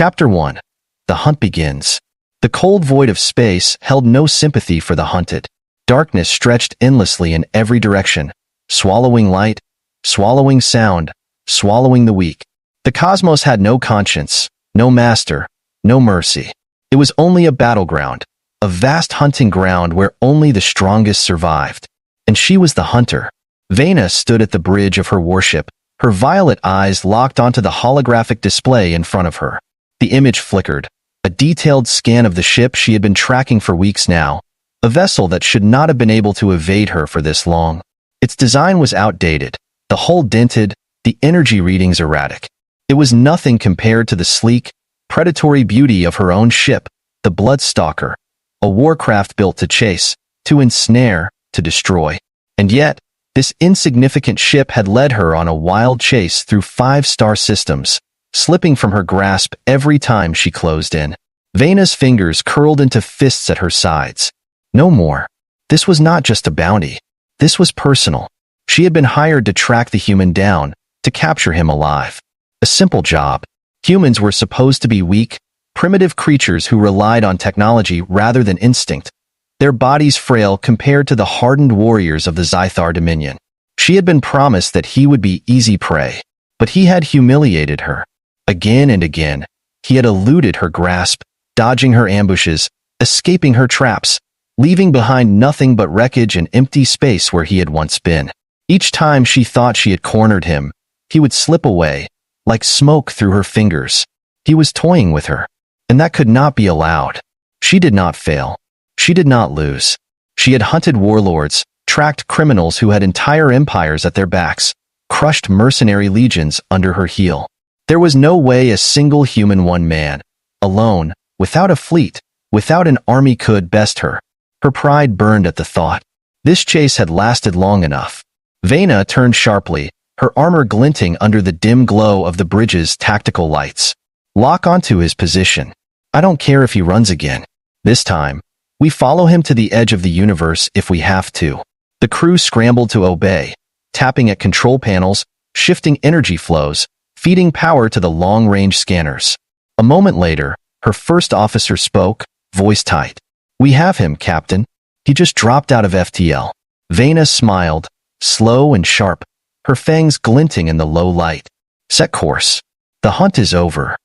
Chapter 1. The Hunt Begins. The cold void of space held no sympathy for the hunted. Darkness stretched endlessly in every direction, swallowing light, swallowing sound, swallowing the weak. The cosmos had no conscience, no master, no mercy. It was only a battleground, a vast hunting ground where only the strongest survived. And she was the hunter. Vena stood at the bridge of her warship, her violet eyes locked onto the holographic display in front of her. The image flickered, a detailed scan of the ship she had been tracking for weeks now, a vessel that should not have been able to evade her for this long. Its design was outdated, the hull dented, the energy readings erratic. It was nothing compared to the sleek, predatory beauty of her own ship, the Bloodstalker, a warcraft built to chase, to ensnare, to destroy. And yet, this insignificant ship had led her on a wild chase through 5-star systems, slipping from her grasp every time she closed in. Vena's fingers curled into fists at her sides. No more. This was not just a bounty. This was personal. She had been hired to track the human down, to capture him alive. A simple job. Humans were supposed to be weak, primitive creatures who relied on technology rather than instinct, their bodies frail compared to the hardened warriors of the Zythar Dominion. She had been promised that he would be easy prey, but he had humiliated her. Again and again, he had eluded her grasp, dodging her ambushes, escaping her traps, leaving behind nothing but wreckage and empty space where he had once been. Each time she thought she had cornered him, he would slip away, like smoke through her fingers. He was toying with her, and that could not be allowed. She did not fail. She did not lose. She had hunted warlords, tracked criminals who had entire empires at their backs, crushed mercenary legions under her heel. There was no way a single human one-man, alone, without a fleet, without an army could best her. Her pride burned at the thought. This chase had lasted long enough. Vena turned sharply, her armor glinting under the dim glow of the bridge's tactical lights. Lock onto his position. I don't care if he runs again. This time, we follow him to the edge of the universe if we have to. The crew scrambled to obey, tapping at control panels, shifting energy flows, feeding power to the long-range scanners. A moment later, her first officer spoke, voice tight. We have him, Captain. He just dropped out of FTL. Vena smiled, slow and sharp, her fangs glinting in the low light. Set course. The hunt is over.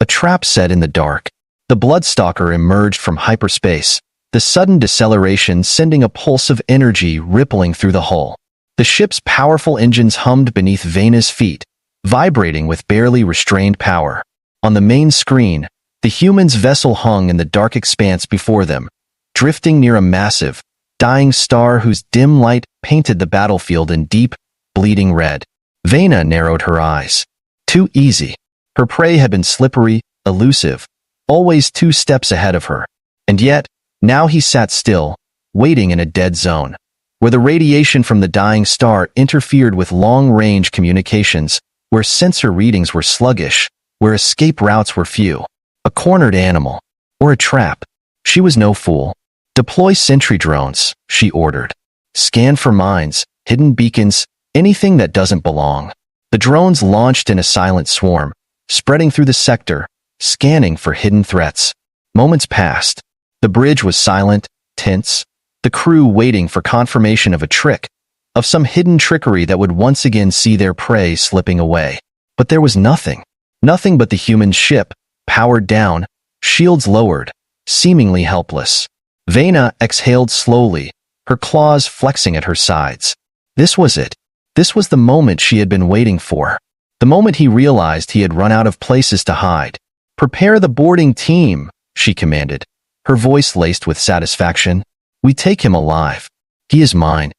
A trap set in the dark. The Bloodstalker emerged from hyperspace, the sudden deceleration sending a pulse of energy rippling through the hull. The ship's powerful engines hummed beneath Vena's feet, vibrating with barely restrained power. On the main screen, the human's vessel hung in the dark expanse before them, drifting near a massive, dying star whose dim light painted the battlefield in deep, bleeding red. Vena narrowed her eyes. Too easy. Her prey had been slippery, elusive, always 2 steps ahead of her. And yet, now he sat still, waiting in a dead zone, where the radiation from the dying star interfered with long-range communications, where sensor readings were sluggish, where escape routes were few. A cornered animal, or a trap. She was no fool. Deploy sentry drones, she ordered. Scan for mines, hidden beacons, anything that doesn't belong. The drones launched in a silent swarm, spreading through the sector, scanning for hidden threats. Moments passed. The bridge was silent, tense, the crew waiting for confirmation of a trick, of some hidden trickery that would once again see their prey slipping away. But there was nothing. Nothing but the human ship, powered down, shields lowered, seemingly helpless. Vena exhaled slowly, her claws flexing at her sides. This was it. This was the moment she had been waiting for. The moment he realized he had run out of places to hide. Prepare the boarding team, she commanded, her voice laced with satisfaction. We take him alive. He is mine.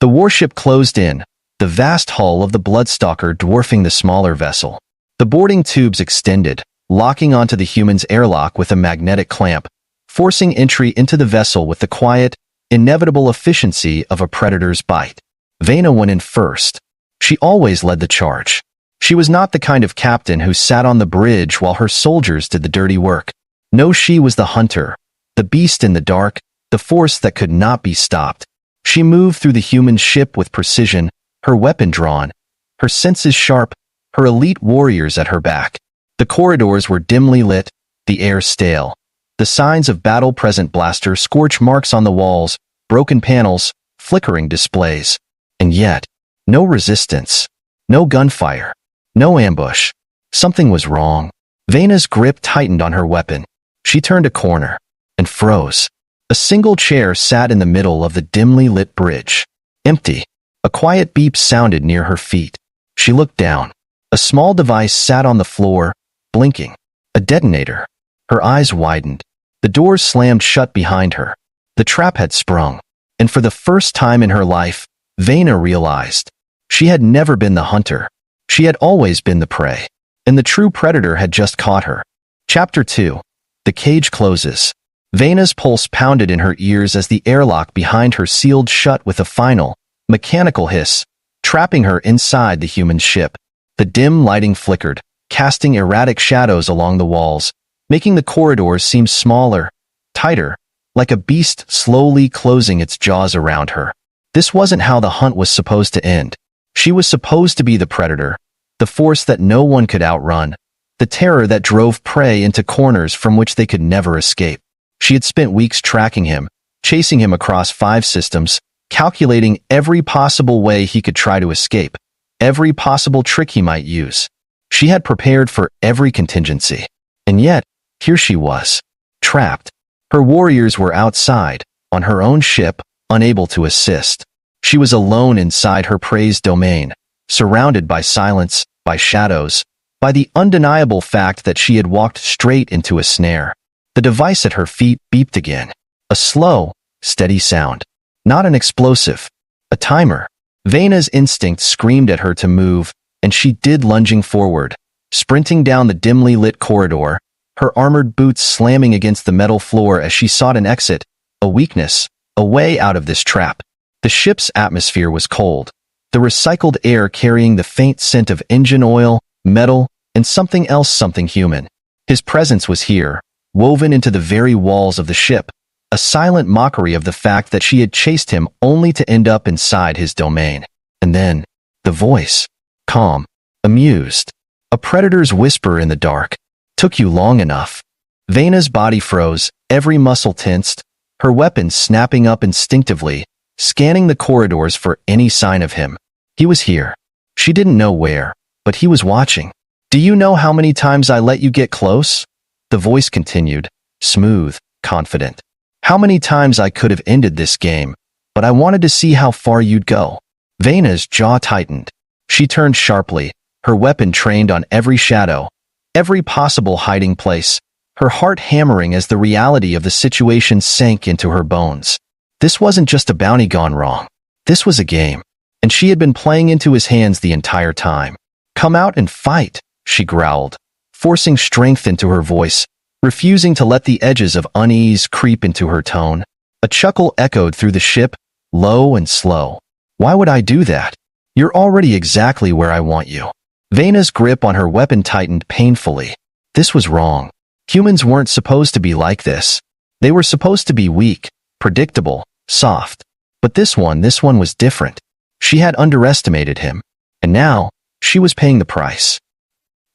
The warship closed in, the vast hull of the Bloodstalker dwarfing the smaller vessel. The boarding tubes extended, locking onto the human's airlock with a magnetic clamp, forcing entry into the vessel with the quiet, inevitable efficiency of a predator's bite. Vena went in first. She always led the charge. She was not the kind of captain who sat on the bridge while her soldiers did the dirty work. No, she was the hunter, the beast in the dark, the force that could not be stopped. She moved through the human ship with precision, her weapon drawn, her senses sharp, her elite warriors at her back. The corridors were dimly lit, the air stale. The signs of battle present blaster scorch marks on the walls, broken panels, flickering displays. And yet, no resistance, no gunfire, no ambush. Something was wrong. Vena's grip tightened on her weapon. She turned a corner and froze. A single chair sat in the middle of the dimly lit bridge. Empty. A quiet beep sounded near her feet. She looked down. A small device sat on the floor, blinking. A detonator. Her eyes widened. The doors slammed shut behind her. The trap had sprung. And for the first time in her life, Vena realized. She had never been the hunter. She had always been the prey. And the true predator had just caught her. Chapter 2. The cage closes. Vena's pulse pounded in her ears as the airlock behind her sealed shut with a final, mechanical hiss, trapping her inside the human ship. The dim lighting flickered, casting erratic shadows along the walls, making the corridors seem smaller, tighter, like a beast slowly closing its jaws around her. This wasn't how the hunt was supposed to end. She was supposed to be the predator, the force that no one could outrun, the terror that drove prey into corners from which they could never escape. She had spent weeks tracking him, chasing him across 5 systems, calculating every possible way he could try to escape, every possible trick he might use. She had prepared for every contingency. And yet, here she was, trapped. Her warriors were outside, on her own ship, unable to assist. She was alone inside her prey's domain, surrounded by silence, by shadows, by the undeniable fact that she had walked straight into a snare. The device at her feet beeped again. A slow, steady sound. Not an explosive. A timer. Vena's instinct screamed at her to move, and she did, lunging forward, sprinting down the dimly lit corridor, her armored boots slamming against the metal floor as she sought an exit, a weakness, a way out of this trap. The ship's atmosphere was cold, the recycled air carrying the faint scent of engine oil, metal, and something else, something human. His presence was here, woven into the very walls of the ship, a silent mockery of the fact that she had chased him only to end up inside his domain. And then, the voice, calm, amused, a predator's whisper in the dark. Took you long enough. Vena's body froze, every muscle tensed, her weapon snapping up instinctively, scanning the corridors for any sign of him. He was here. She didn't know where, but he was watching. Do you know how many times I let you get close? The voice continued, smooth, confident. How many times I could have ended this game, but I wanted to see how far you'd go. Vena's jaw tightened. She turned sharply, her weapon trained on every shadow, every possible hiding place, her heart hammering as the reality of the situation sank into her bones. This wasn't just a bounty gone wrong. This was a game, and she had been playing into his hands the entire time. Come out and fight, she growled, forcing strength into her voice, refusing to let the edges of unease creep into her tone. A chuckle echoed through the ship, low and slow. Why would I do that? You're already exactly where I want you. Vena's grip on her weapon tightened painfully. This was wrong. Humans weren't supposed to be like this. They were supposed to be weak, predictable, soft. But this one was different. She had underestimated him. And now, she was paying the price.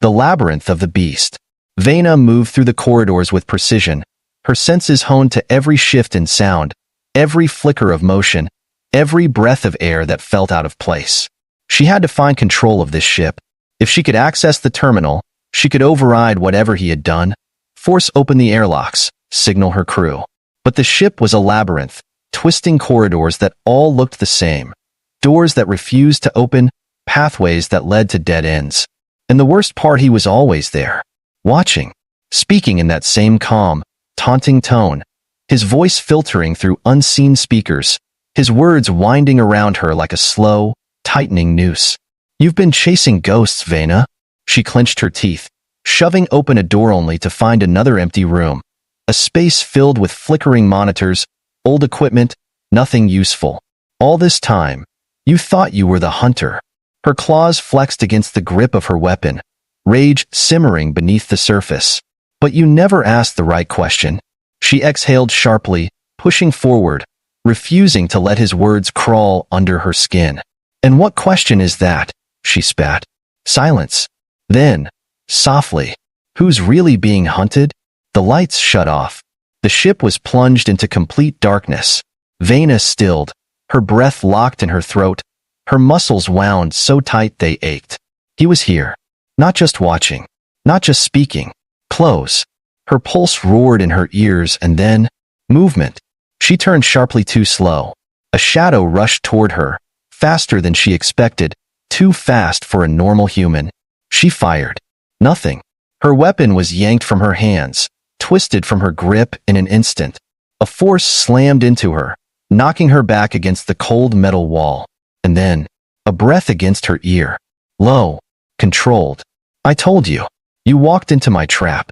The labyrinth of the beast. Vena moved through the corridors with precision, her senses honed to every shift in sound, every flicker of motion, every breath of air that felt out of place. She had to find control of this ship. If she could access the terminal, she could override whatever he had done, force open the airlocks, signal her crew. But the ship was a labyrinth, twisting corridors that all looked the same, doors that refused to open, pathways that led to dead ends. And the worst part, he was always there, watching, speaking in that same calm, taunting tone, his voice filtering through unseen speakers, his words winding around her like a slow, tightening noose. You've been chasing ghosts, Vena. She clenched her teeth, shoving open a door only to find another empty room, a space filled with flickering monitors, old equipment, nothing useful. All this time, you thought you were the hunter. Her claws flexed against the grip of her weapon, rage simmering beneath the surface. But you never asked the right question. She exhaled sharply, pushing forward, refusing to let his words crawl under her skin. And what question is that? She spat. Silence. Then, softly, Who's really being hunted? The lights shut off. The ship was plunged into complete darkness. Vena stilled, her breath locked in her throat, her muscles wound so tight they ached. He was here. Not just watching. Not just speaking. Close. Her pulse roared in her ears and then, movement. She turned sharply too slow. A shadow rushed toward her, faster than she expected, too fast for a normal human. She fired. Nothing. Her weapon was yanked from her hands, twisted from her grip in an instant. A force slammed into her, knocking her back against the cold metal wall. And then, a breath against her ear. Low. Controlled. I told you. You walked into my trap.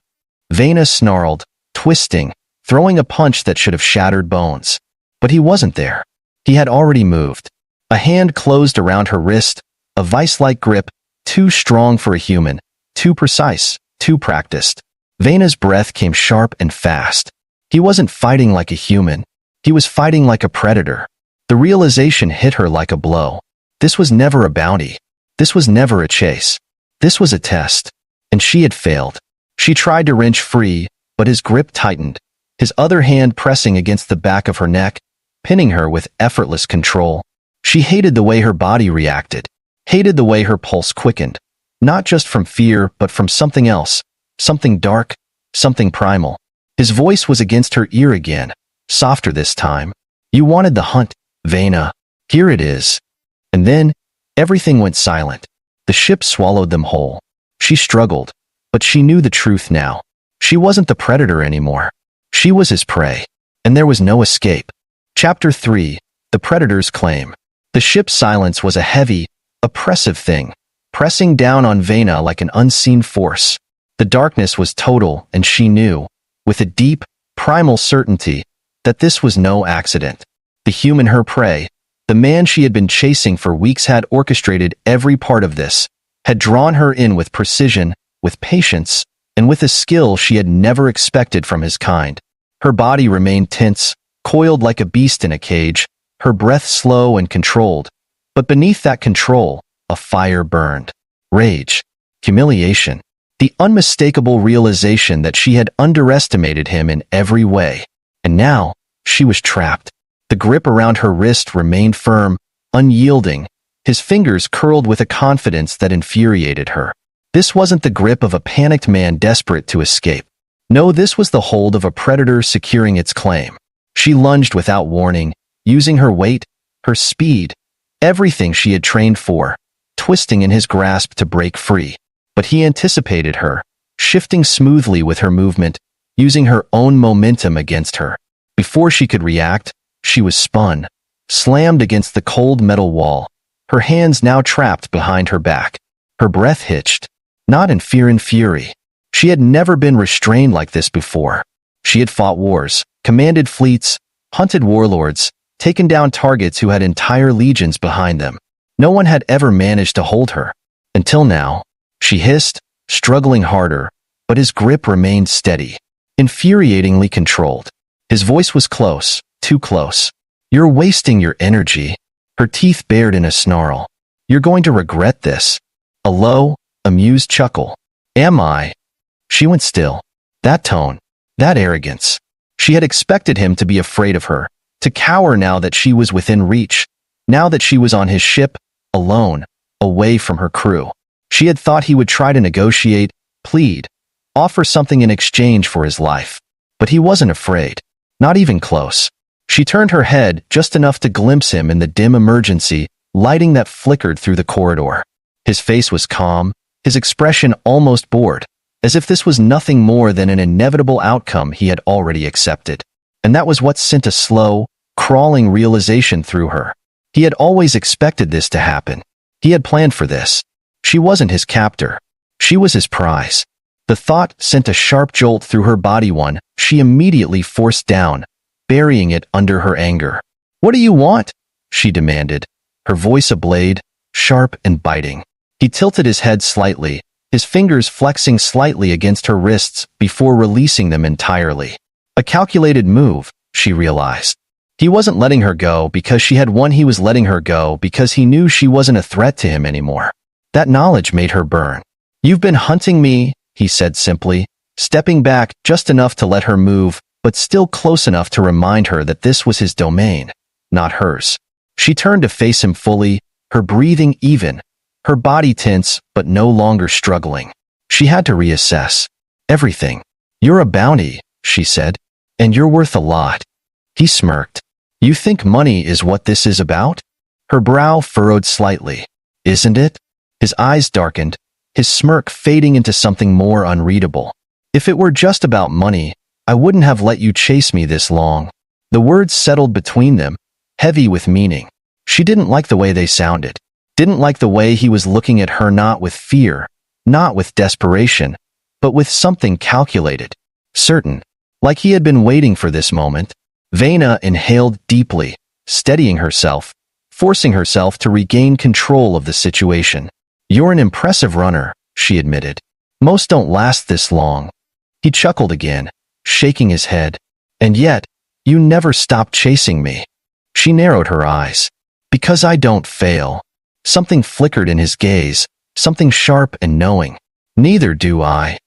Vena snarled, twisting, throwing a punch that should have shattered bones. But he wasn't there. He had already moved. A hand closed around her wrist, a vice-like grip, too strong for a human, too precise, too practiced. Vena's breath came sharp and fast. He wasn't fighting like a human. He was fighting like a predator. The realization hit her like a blow. This was never a bounty. This was never a chase. This was a test. And she had failed. She tried to wrench free, but his grip tightened, his other hand pressing against the back of her neck, pinning her with effortless control. She hated the way her body reacted, hated the way her pulse quickened, not just from fear but from something else, something dark, something primal. His voice was against her ear again, softer this time. You wanted the hunt, Vena. Here it is. And then, everything went silent. The ship swallowed them whole. She struggled, but she knew the truth now. She wasn't the predator anymore. She was his prey, and there was no escape. Chapter 3. The Predator's Claim. The ship's silence was a heavy, oppressive thing, pressing down on Vena like an unseen force. The darkness was total, and she knew, with a deep, primal certainty, that this was no accident. The human her prey, the man she had been chasing for weeks, had orchestrated every part of this, had drawn her in with precision, with patience, and with a skill she had never expected from his kind. Her body remained tense, coiled like a beast in a cage, her breath slow and controlled. But beneath that control, a fire burned. Rage. Humiliation. The unmistakable realization that she had underestimated him in every way. And now, she was trapped. The grip around her wrist remained firm, unyielding, his fingers curled with a confidence that infuriated her. This wasn't the grip of a panicked man desperate to escape. No, this was the hold of a predator securing its claim. She lunged without warning, using her weight, her speed, everything she had trained for, twisting in his grasp to break free. But he anticipated her, shifting smoothly with her movement, using her own momentum against her. Before she could react, she was spun, slammed against the cold metal wall, her hands now trapped behind her back. Her breath hitched, not in fear and fury. She had never been restrained like this before. She had fought wars, commanded fleets, hunted warlords, taken down targets who had entire legions behind them. No one had ever managed to hold her. Until now, she hissed, struggling harder, but his grip remained steady, infuriatingly controlled. His voice was close, too close. You're wasting your energy. Her teeth bared in a snarl. You're going to regret this. A low, amused chuckle. Am I? She went still. That tone, that arrogance. She had expected him to be afraid of her, to cower now that she was within reach, now that she was on his ship, alone, away from her crew. She had thought he would try to negotiate, plead, offer something in exchange for his life. But he wasn't afraid, not even close. She turned her head just enough to glimpse him in the dim emergency lighting that flickered through the corridor. His face was calm, his expression almost bored, as if this was nothing more than an inevitable outcome he had already accepted. And that was what sent a slow, crawling realization through her. He had always expected this to happen. He had planned for this. She wasn't his captor. She was his prize. The thought sent a sharp jolt through her body, one she immediately forced down, burying it under her anger. "What do you want?" she demanded, her voice a blade, sharp and biting. He tilted his head slightly, his fingers flexing slightly against her wrists before releasing them entirely. A calculated move, she realized. He wasn't letting her go because she had won. He was letting her go because he knew she wasn't a threat to him anymore. That knowledge made her burn. "You've been hunting me," he said simply, stepping back just enough to let her move, but still close enough to remind her that this was his domain, not hers. She turned to face him fully, her breathing even, her body tense but no longer struggling. She had to reassess everything. "You're a bounty," she said, "and you're worth a lot." He smirked. "You think money is what this is about?" Her brow furrowed slightly. "Isn't it?" His eyes darkened, his smirk fading into something more unreadable. "If it were just about money, I wouldn't have let you chase me this long." The words settled between them, heavy with meaning. She didn't like the way they sounded, didn't like the way he was looking at her, not with fear, not with desperation, but with something calculated, certain, like he had been waiting for this moment. Vena inhaled deeply, steadying herself, forcing herself to regain control of the situation. "You're an impressive runner," she admitted. "Most don't last this long." He chuckled again, shaking his head. "And yet, you never stopped chasing me." She narrowed her eyes. "Because I don't fail." Something flickered in his gaze, something sharp and knowing. "Neither do I."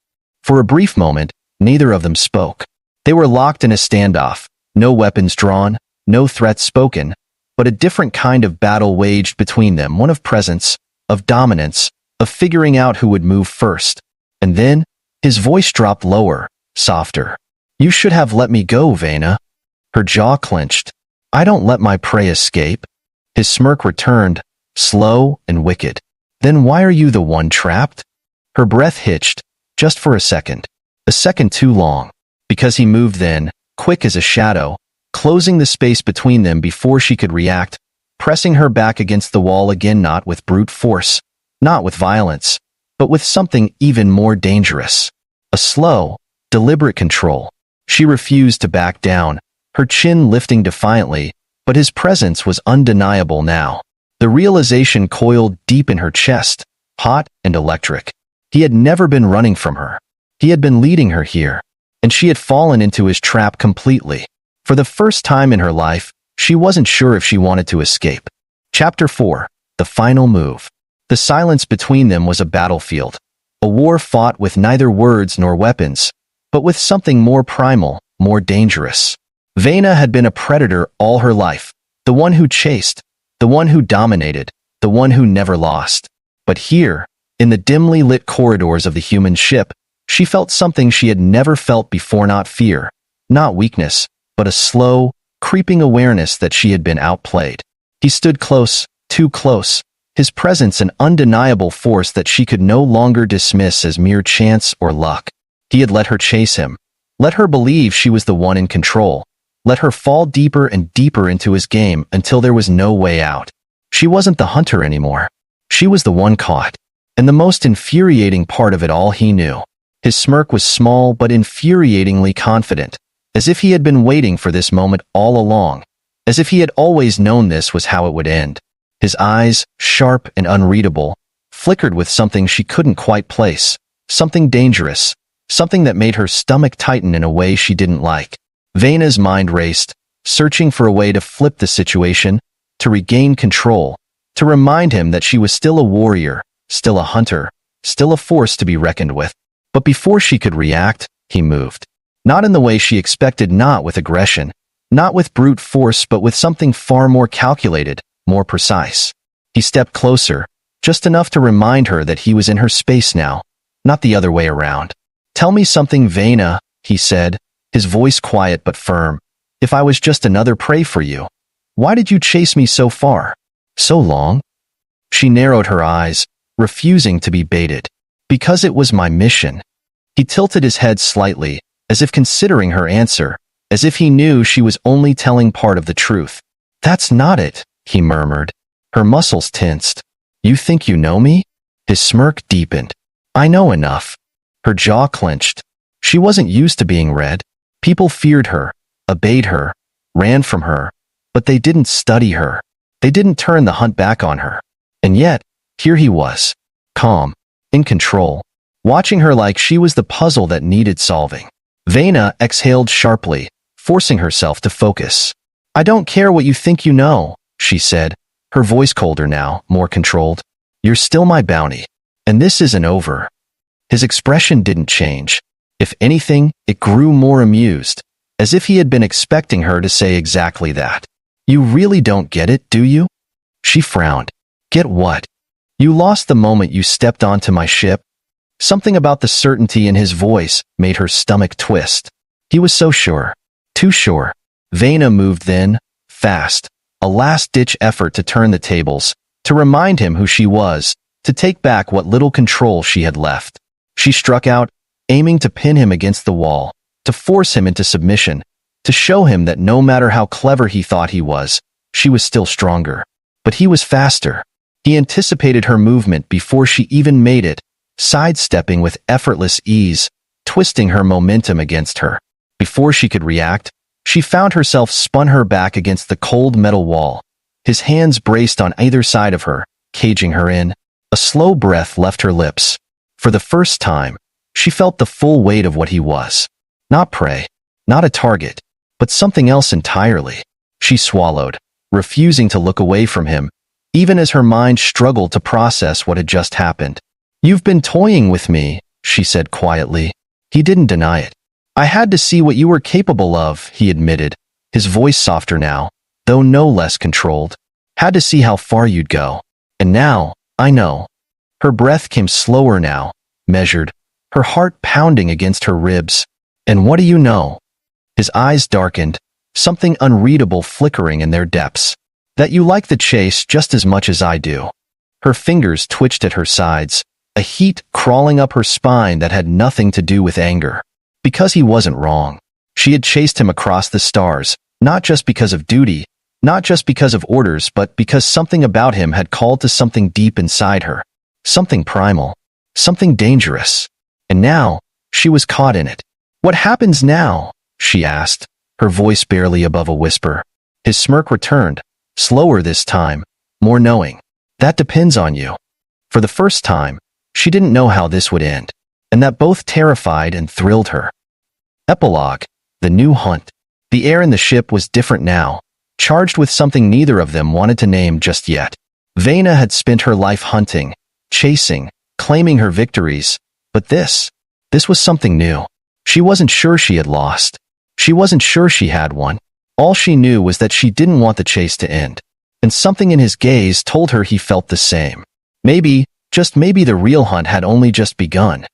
For a brief moment, neither of them spoke. They were locked in a standoff, no weapons drawn, no threats spoken, but a different kind of battle waged between them, one of presence, of dominance, of figuring out who would move first. And then, his voice dropped lower, softer. "You should have let me go, Vena." Her jaw clenched. "I don't let my prey escape." His smirk returned, slow and wicked. "Then why are you the one trapped?" Her breath hitched, just for a second too long, because he moved then, quick as a shadow, closing the space between them before she could react, pressing her back against the wall again, not with brute force, not with violence, but with something even more dangerous. A slow, deliberate control. She refused to back down, her chin lifting defiantly, but his presence was undeniable now. The realization coiled deep in her chest, hot and electric. He had never been running from her. He had been leading her here, and she had fallen into his trap completely. For the first time in her life, she wasn't sure if she wanted to escape. Chapter 4. The Final Move. The silence between them was a battlefield, a war fought with neither words nor weapons, but with something more primal, more dangerous. Vena had been a predator all her life, the one who chased, the one who dominated, the one who never lost. But here, in the dimly lit corridors of the human ship, she felt something she had never felt before, not fear, not weakness, but a slow, creeping awareness that she had been outplayed. He stood close, too close, his presence an undeniable force that she could no longer dismiss as mere chance or luck. He had let her chase him, let her believe she was the one in control, let her fall deeper and deeper into his game until there was no way out. She wasn't the hunter anymore. She was the one caught. And the most infuriating part of it all, he knew. His smirk was small but infuriatingly confident, as if he had been waiting for this moment all along, as if he had always known this was how it would end. His eyes, sharp and unreadable, flickered with something she couldn't quite place, something dangerous, something that made her stomach tighten in a way she didn't like. Vena's mind raced, searching for a way to flip the situation, to regain control, to remind him that she was still a warrior, still a hunter, still a force to be reckoned with. But before she could react, he moved. Not in the way she expected, not with aggression, not with brute force, but with something far more calculated, more precise. He stepped closer, just enough to remind her that he was in her space now, not the other way around. "Tell me something, Vena," he said, his voice quiet but firm. "If I was just another prey for you, why did you chase me so far? So long?" She narrowed her eyes, refusing to be baited. "Because it was my mission." He tilted his head slightly, as if considering her answer, as if he knew she was only telling part of the truth. "That's not it," he murmured. Her muscles tensed. "You think you know me?" His smirk deepened. "I know enough." Her jaw clenched. She wasn't used to being read. People feared her, obeyed her, ran from her, but they didn't study her. They didn't turn the hunt back on her. And yet, here he was, calm, in control, watching her like she was the puzzle that needed solving. Vena exhaled sharply, forcing herself to focus. "I don't care what you think you know," she said, her voice colder now, more controlled. "You're still my bounty. And this isn't over." His expression didn't change. If anything, it grew more amused, as if he had been expecting her to say exactly that. You really don't get it, do you? She frowned. Get what? You lost the moment you stepped onto my ship? Something about the certainty in his voice made her stomach twist. He was so sure. Too sure. Vena moved then, fast, a last-ditch effort to turn the tables, to remind him who she was, to take back what little control she had left. She struck out, aiming to pin him against the wall, to force him into submission, to show him that no matter how clever he thought he was, she was still stronger. But he was faster. He anticipated her movement before she even made it, sidestepping with effortless ease, twisting her momentum against her. Before she could react, she found herself spun her back against the cold metal wall. His hands braced on either side of her, caging her in. A slow breath left her lips. For the first time, she felt the full weight of what he was. Not prey, not a target, but something else entirely. She swallowed, refusing to look away from him, even as her mind struggled to process what had just happened. You've been toying with me, she said quietly. He didn't deny it. I had to see what you were capable of, he admitted, his voice softer now, though no less controlled. Had to see how far you'd go. And now, I know. Her breath came slower now, measured, her heart pounding against her ribs. And what do you know? His eyes darkened, something unreadable flickering in their depths. That you like the chase just as much as I do. Her fingers twitched at her sides, a heat crawling up her spine that had nothing to do with anger. Because he wasn't wrong. She had chased him across the stars, not just because of duty, not just because of orders, but because something about him had called to something deep inside her. Something primal. Something dangerous. And now, she was caught in it. What happens now? She asked, her voice barely above a whisper. His smirk returned, slower this time, more knowing. That depends on you. For the first time, she didn't know how this would end, and that both terrified and thrilled her. Epilogue. The new hunt. The air in the ship was different now, charged with something neither of them wanted to name just yet. Vena had spent her life hunting, chasing, claiming her victories, but this was something new. She wasn't sure she had lost. She wasn't sure she had won. All she knew was that she didn't want the chase to end, and something in his gaze told her he felt the same. Maybe, just maybe the real hunt had only just begun.